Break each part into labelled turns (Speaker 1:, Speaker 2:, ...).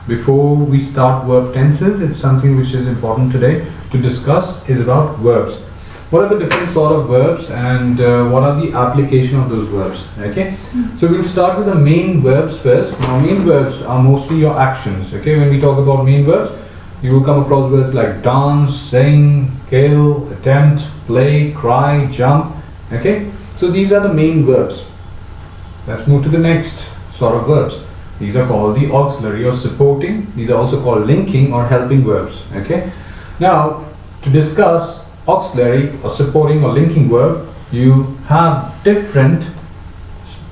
Speaker 1: before we start verb tenses, it's something which is important today to discuss is about verbs. What are the different sort of verbs and what are the application of those verbs? Okay, so we'll start with the main verbs first. Now, main verbs are mostly your actions. Okay, when we talk about main verbs, you will come across words like dance, sing, kill, attempt, play, cry, jump. Okay, so these are the main verbs. Let's move to the next sort of verbs. These are called the auxiliary or supporting. These are also called linking or helping verbs. Okay, now to discuss auxiliary or supporting or linking verb, you have different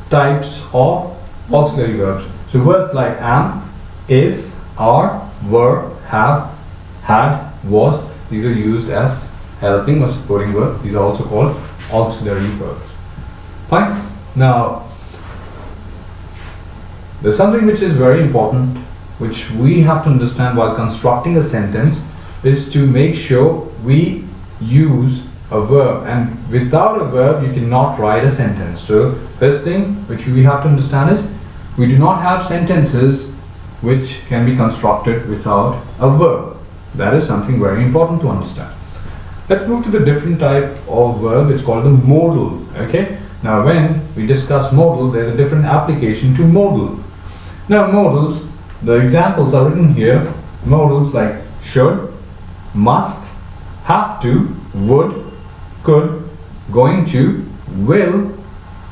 Speaker 1: types of auxiliary verbs. So words like am, is, are, were, have, had, was, these are used as helping or supporting verbs. These are also called auxiliary verbs. Fine. Now, there's something which is very important, which we have to understand while constructing a sentence, is to make sure we use a verb, and without a verb you cannot write a sentence. So first thing which we have to understand is we do not have sentences which can be constructed without a verb. That is something very important to understand. Let's move to the different type of verb. It's called the modal. Okay, now when we discuss modal, there's a different application to modal. Now modals, the examples are written here. Modals like should, must, have to, would, could, going to, will,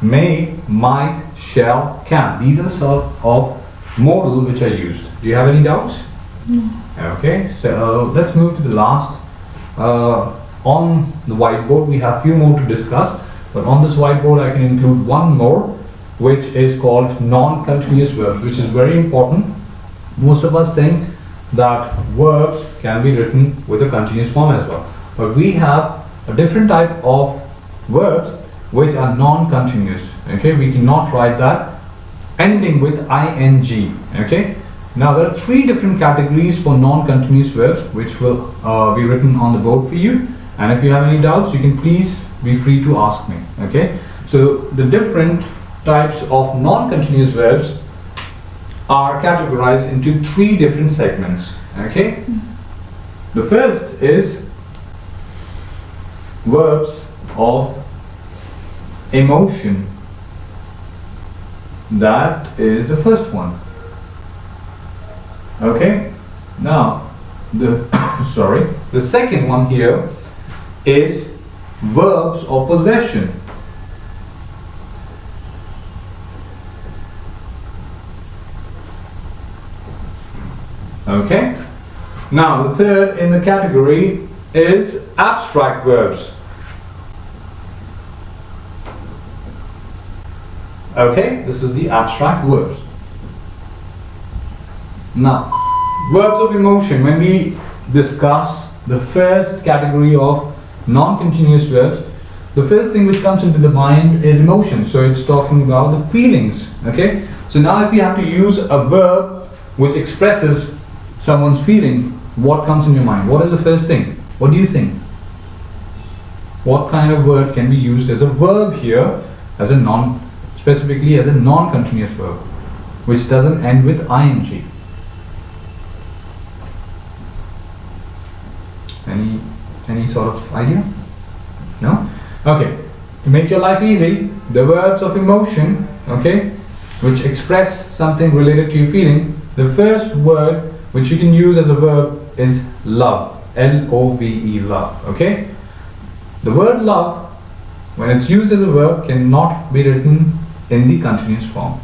Speaker 1: may, might, shall, can. These are the sort of modal which are used. Do you have any doubts?
Speaker 2: No.
Speaker 1: Okay, so let's move to the last. On the whiteboard we have few more to discuss, but on this whiteboard I can include one more, which is called non-continuous verbs, which is very important. Most of us think that verbs can be written with a continuous form as well, but we have a different type of verbs which are non-continuous. Okay, we cannot write that ending with ing. Okay, now there are three different categories for non-continuous verbs which will be written on the board for you, and if you have any doubts you can please be free to ask me. Okay, so the different types of non-continuous verbs are categorized into three different segments. Okay, the first is verbs of emotion. That is the first one. Okay, now the the second one here is verbs of possession. Okay, now the third in the category is abstract verbs. Okay, this is the abstract verbs. Now, verbs of emotion. When we discuss the first category of non-continuous verbs, the first thing which comes into the mind is emotion. So it's talking about the feelings. Okay, so now if you have to use a verb which expresses someone's feeling, what comes in your mind? What is the first thing? What do you think? What kind of word can be used as a verb here, as a specifically as a non-continuous verb, which doesn't end with ing? Any sort of idea? No? Okay. To make your life easy, the verbs of emotion, okay, which express something related to your feeling, the first word which you can use as a verb is love. L-O-V-E, love. Okay? The word love, when it's used as a verb, cannot be written in the continuous form.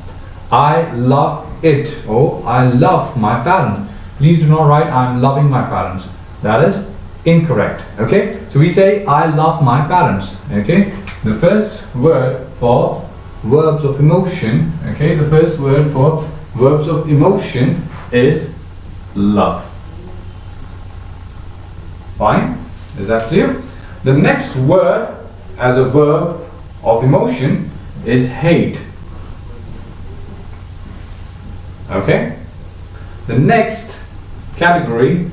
Speaker 1: I love it, or I love my parents. Please do not write I'm loving my parents. That is incorrect. Okay? So we say I love my parents. Okay? The first word for verbs of emotion, okay, the first word for verbs of emotion is love. Fine? Is that clear? The next word as a verb of emotion is hate. Okay? The next category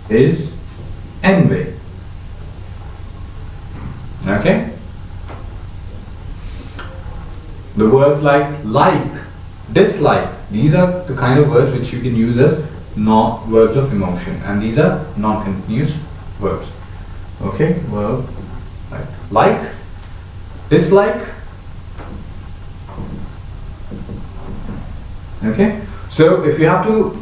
Speaker 1: is envy. Okay? The words like, dislike, these are the kind of words which you can use as verbs of emotion, and these are non-continuous verbs. Okay, verb like, dislike. Okay, so if you have to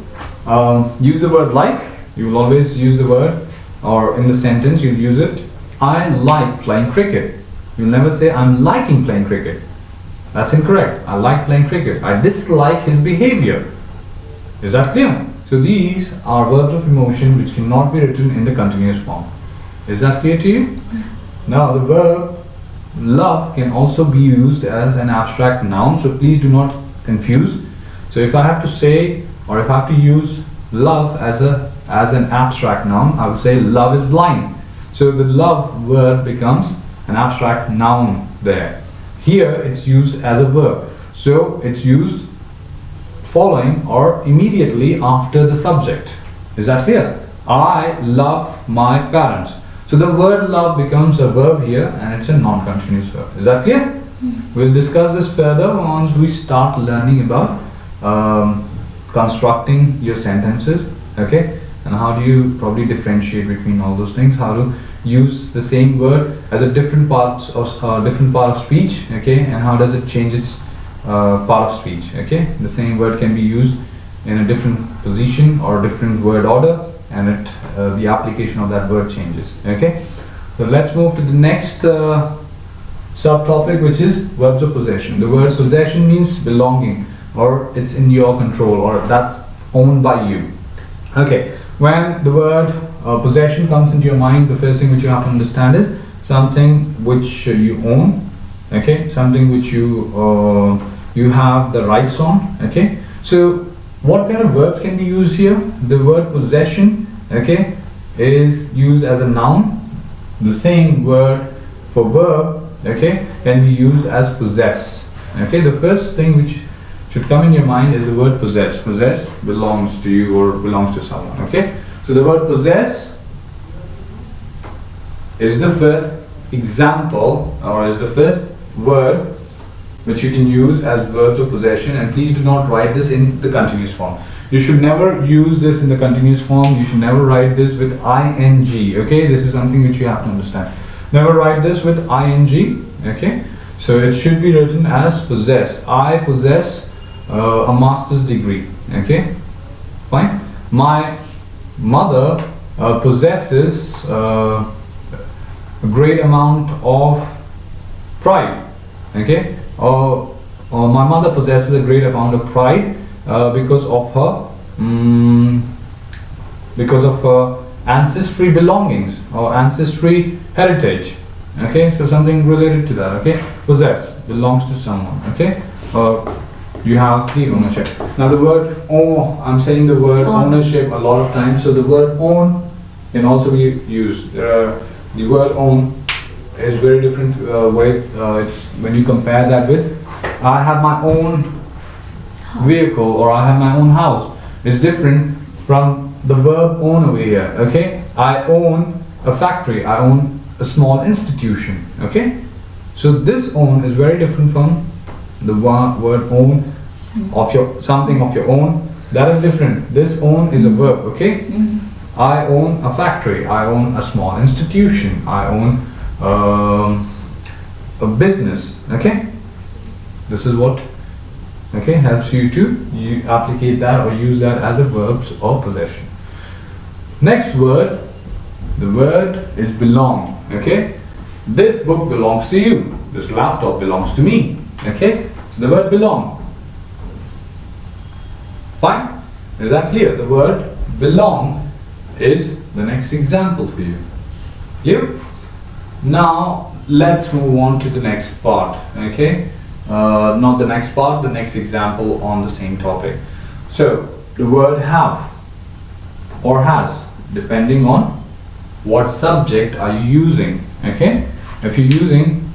Speaker 1: use the word like, you will always use the word, or in the sentence you'll use it, I like playing cricket. You'll never say I'm liking playing cricket. That's incorrect. I like playing cricket. I dislike his behavior. Is that clear? So these are verbs of emotion which cannot be written in the continuous form. Is that clear to you? Now the verb love can also be used as an abstract noun, so please do not confuse. So if I have to say, or if I have to use love as an abstract noun, I will say love is blind. So the love word becomes an abstract noun there. Here it's used as a verb. So it's used following or immediately after the subject. Is that clear? I love my parents. So the word love becomes a verb here, and it's a non-continuous verb. Is that clear? We'll discuss this further once we start learning about constructing your sentences. Okay? And how do you probably differentiate between all those things? How to use the same word as a different part of speech, okay, and how does it change its part of speech, okay? The same word can be used in a different position or different word order, and the application of that word changes, okay? So let's move to the next subtopic, which is verbs of possession. The word possession means belonging, or it's in your control, or that's owned by you. Okay, when the word possession comes into your mind, the first thing which you have to understand is something which you own, okay, something which you have the rights on, okay. So what kind of verbs can be used here? The word possession, okay, is used as a noun. The same word for verb, okay, can be used as possess, okay. The first thing which should come in your mind is the word possess. Possess belongs to you or belongs to someone, okay. So the word possess is the first example, or is the first word which you can use as verbs of possession, and please do not write this in the continuous form. You should never use this in the continuous form. You should never write this with ing, okay. This is something which you have to understand. Never write this with ing, okay. So it should be written as possess. I possess a master's degree, okay, fine. My mother possesses a great amount of pride, okay, or my mother possesses a great amount of pride because of her ancestry belongings or ancestry heritage, okay. So something related to that, okay. Possess belongs to someone, okay. You have the ownership. Now the word own, I'm saying the word ownership a lot of times, so the word own can also be used. The word own is very different when you compare that with I have my own vehicle or I have my own house. It's different from the verb own over here, okay. I own a factory, I own a small institution, okay. So this own is very different from the word own of something of your own. That is different. This own is a verb, okay. I own a factory, I own a small institution, I own a business, okay. This is what, okay, helps you to applicate that or use that as a verbs of possession. Next word, the word is belong, okay. This book belongs to you, this laptop belongs to me, okay. So the word belong, fine. Is that clear? The word belong is the next example for you. Clear? Now let's move on to the next part, okay. Not the next part, the next example on the same topic. So the word have or has, depending on what subject are you using, okay. If you're using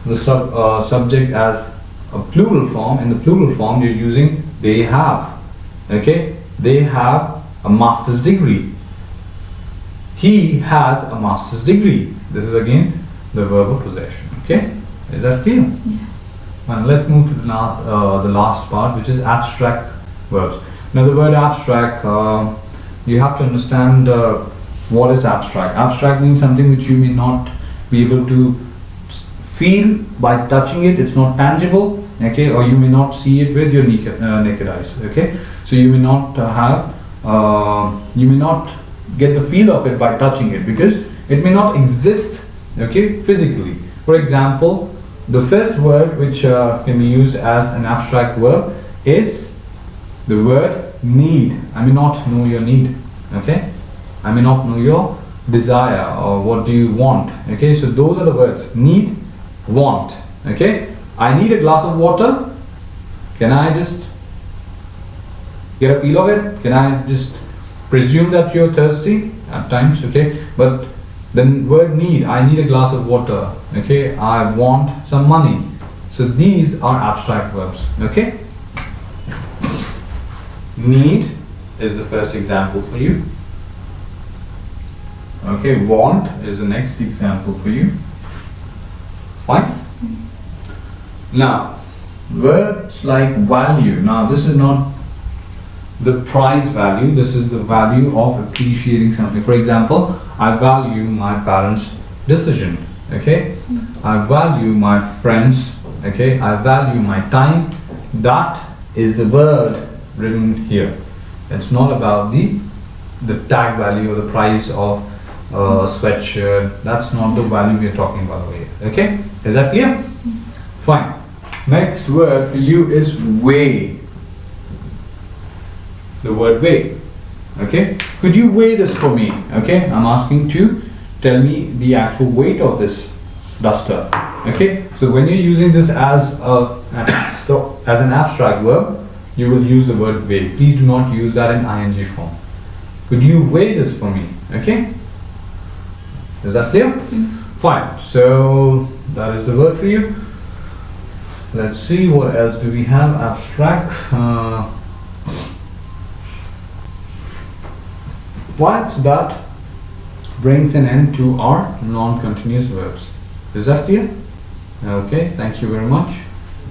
Speaker 1: the subject as a plural form, in the plural form you're using they have, okay. They have a master's degree. He has a master's degree. This is again the verb of possession, okay. Is that clear?
Speaker 2: Yeah.
Speaker 1: And let's move to the last part, which is abstract verbs. Now the word abstract, you have to understand what is abstract. Abstract means something which you may not be able to feel by touching it. It's not tangible, okay, or you may not see it with your naked eyes, okay. So you may not you may not get the feel of it by touching it because it may not exist, okay, physically. For example, the first word which can be used as an abstract verb is the word need. I may not know your need, okay. I may not know your desire or what do you want, okay. So those are the words: need, want, okay. I need a glass of water. Can I just get a feel of it? Can I just presume that you're thirsty at times, okay? But the word need, I need a glass of water, okay? I want some money. So these are abstract verbs, okay? Need is the first example for you. Okay, want is the next example for you. Fine? Now, words like value. Now, this is not the price value, this is the value of appreciating something. For example, I value my parents' decision, okay? I value my friends, okay? I value my time. That is the word written here. It's not about the tag value or the price of sweatshirt. That's not the value we are talking about over here, okay? Is that clear? Fine. Next word for you is weigh. The word weigh, okay. Could you weigh this for me? Okay, I'm asking to tell me the actual weight of this duster, okay. So when you're using this as as an abstract verb, you will use the word weigh. Please do not use that in ing form. Could you weigh this for me? Okay, is that clear? Fine. So that is the word for you. Let's see, what else do we have? Abstract. That brings an end to our non-continuous verbs. Is that clear? Okay, thank you very much.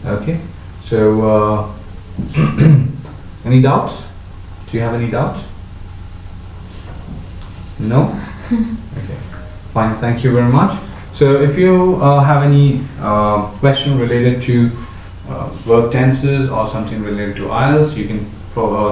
Speaker 1: Okay, so any doubts? Do you have any doubts? No? Okay, fine, thank you very much. So if you have any question related to verb tenses or something related to IELTS, you can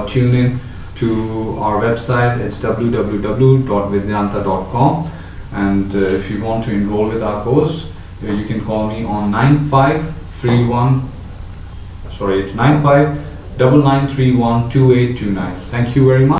Speaker 1: tune in to our website. It's www.vidyanta.com, and if you want to enroll with our course, you can call me on 9599312829. Thank you very much.